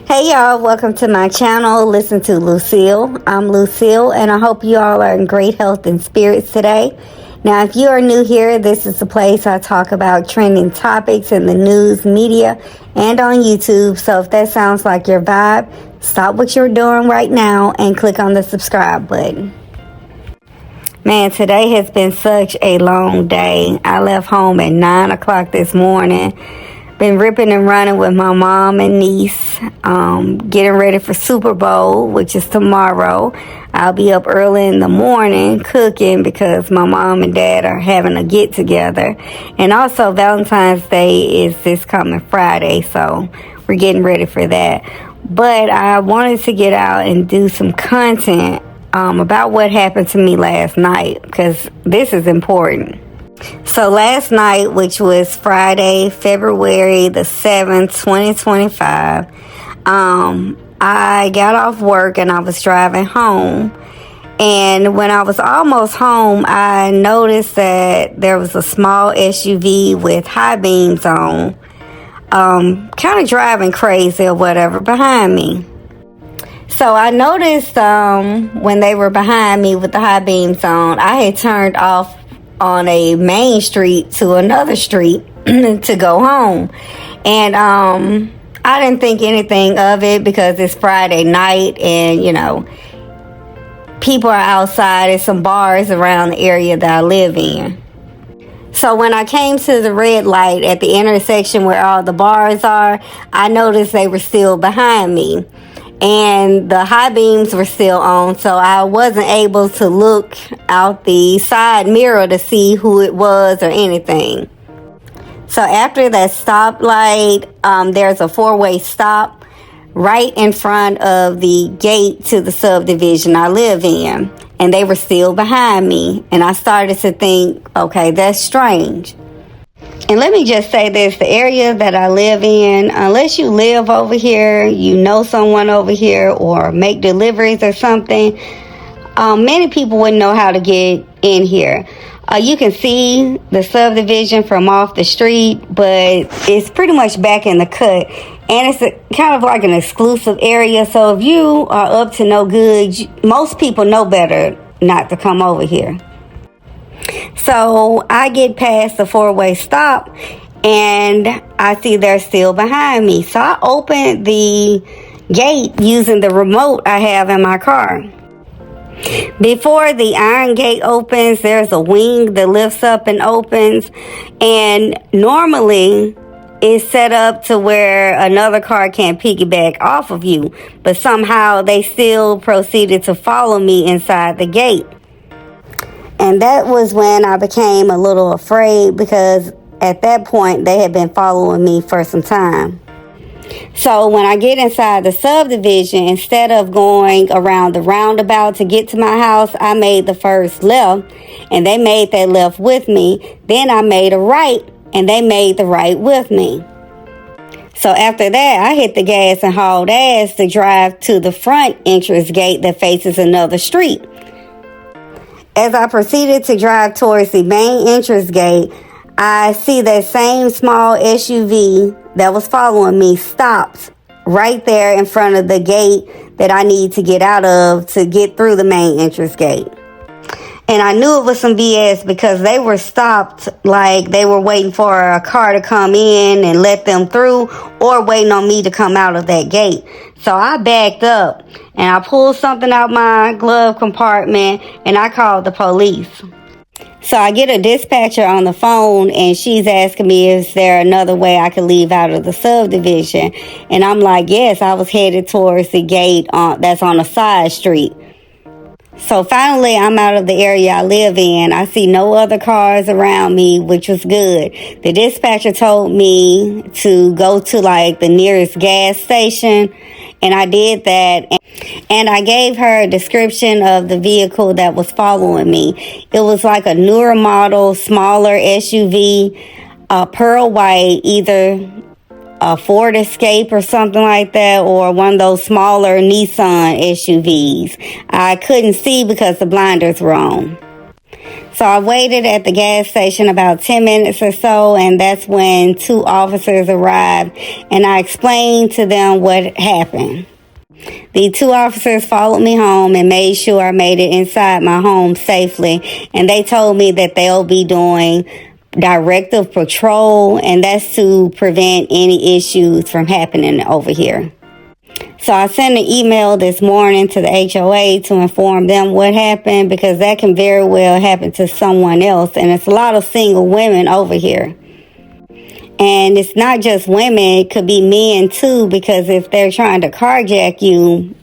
Hey y'all, welcome to my channel. Listen to Lucille. I'm Lucille, and I hope you all are in great health and spirits today. Now, if you are new here, this is the place I talk about trending topics in the news, media, and on YouTube. So if that sounds like your vibe, stop what you're doing right now and click on the subscribe button. Man, today has been such a long day. I left home at 9 o'clock this morning. Been ripping and running with my mom and niece, getting ready for Super Bowl, which is tomorrow. I'll be up early in the morning cooking because my mom and dad are having a get together. And also Valentine's Day is this coming Friday, so we're getting ready for that. But I wanted to get out and do some content about what happened to me last night, because this is important. So last night, which was Friday, February the 7th, 2025, I got off work and I was driving home. And when I was almost home, I noticed that there was a small SUV with high beams on, kind of driving crazy or whatever behind me. So I noticed when they were behind me with the high beams on, I had turned off on a main street to another street to go home. And I didn't think anything of it because it's Friday night and, people are outside. There's some bars around the area that I live in. So when I came to the red light at the intersection where all the bars are, I noticed they were still behind me. And the high beams were still on, so I wasn't able to look out the side mirror to see who it was or anything. So after that stoplight, there's a four-way stop right in front of the gate to the subdivision I live in. And they were still behind me. And I started to think, okay, that's strange. And let me just say this, the area that I live in, unless you live over here, you know someone over here or make deliveries or something, many people wouldn't know how to get in here. You can see the subdivision from off the street, but it's pretty much back in the cut. And it's kind of like an exclusive area. So if you are up to no good, most people know better not to come over here. So I get past the four-way stop and I see they're still behind me. So I open the gate using the remote I have in my car. Before the iron gate opens, there's a wing that lifts up and opens. And normally it's set up to where another car can't piggyback off of you. But somehow they still proceeded to follow me inside the gate. And that was when I became a little afraid because at that point they had been following me for some time. So when I get inside the subdivision, instead of going around the roundabout to get to my house, I made the first left and they made that left with me. Then I made a right and they made the right with me. So after that, I hit the gas and hauled ass to drive to the front entrance gate that faces another street. As I proceeded to drive towards the main entrance gate, I see that same small SUV that was following me stopped right there in front of the gate that I need to get out of to get through the main entrance gate. And I knew it was some BS because they were stopped like they were waiting for a car to come in and let them through or waiting on me to come out of that gate. So I backed up and I pulled something out my glove compartment and I called the police. So I get a dispatcher on the phone and she's asking me, is there another way I could leave out of the subdivision? And I'm like, yes, I was headed towards the gate that's on a side street. So finally, I'm out of the area I live in. I see no other cars around me, which was good. The dispatcher told me to go to the nearest gas station, and I did that. And I gave her a description of the vehicle that was following me. It was like a newer model, smaller SUV, pearl white, either a Ford Escape or something like that, or one of those smaller Nissan SUVs. I couldn't see because the blinders were on. So I waited at the gas station about 10 minutes or so, and that's when 2 officers arrived, and I explained to them what happened. The 2 officers followed me home and made sure I made it inside my home safely, and they told me that they'll be doing directive patrol, and that's to prevent any issues from happening over here. So I sent an email this morning to the HOA to inform them what happened, because that can very well happen to someone else. And it's a lot of single women over here. And it's not just women, it could be men too, because if they're trying to carjack you,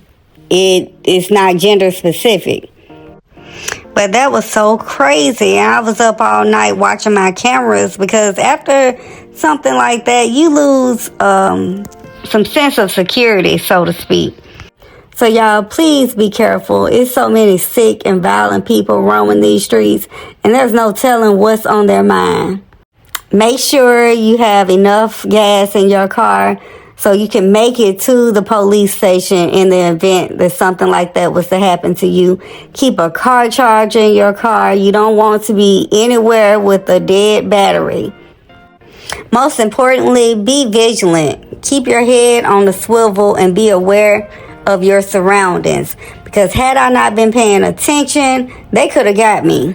it's not gender specific. But that was so crazy. I was up all night watching my cameras, because after something like that, you lose some sense of security, so to speak. So y'all, please be careful. It's so many sick and violent people roaming these streets, and there's no telling what's on their mind. Make sure you have enough gas in your car so you can make it to the police station in the event that something like that was to happen to you. Keep a car charger in your car. You don't want to be anywhere with a dead battery. Most importantly, be vigilant. Keep your head on the swivel and be aware of your surroundings, because had I not been paying attention, they could have got me.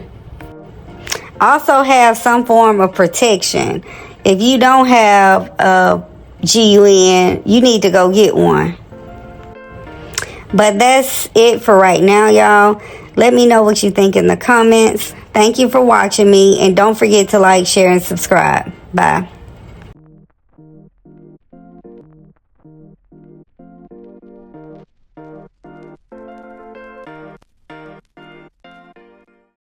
Also have some form of protection. If you don't have a GUN, you need to go get one. But that's it for right now, y'all. Let me know what you think in the comments. Thank you for watching me, and don't forget to like, share, and subscribe. Bye.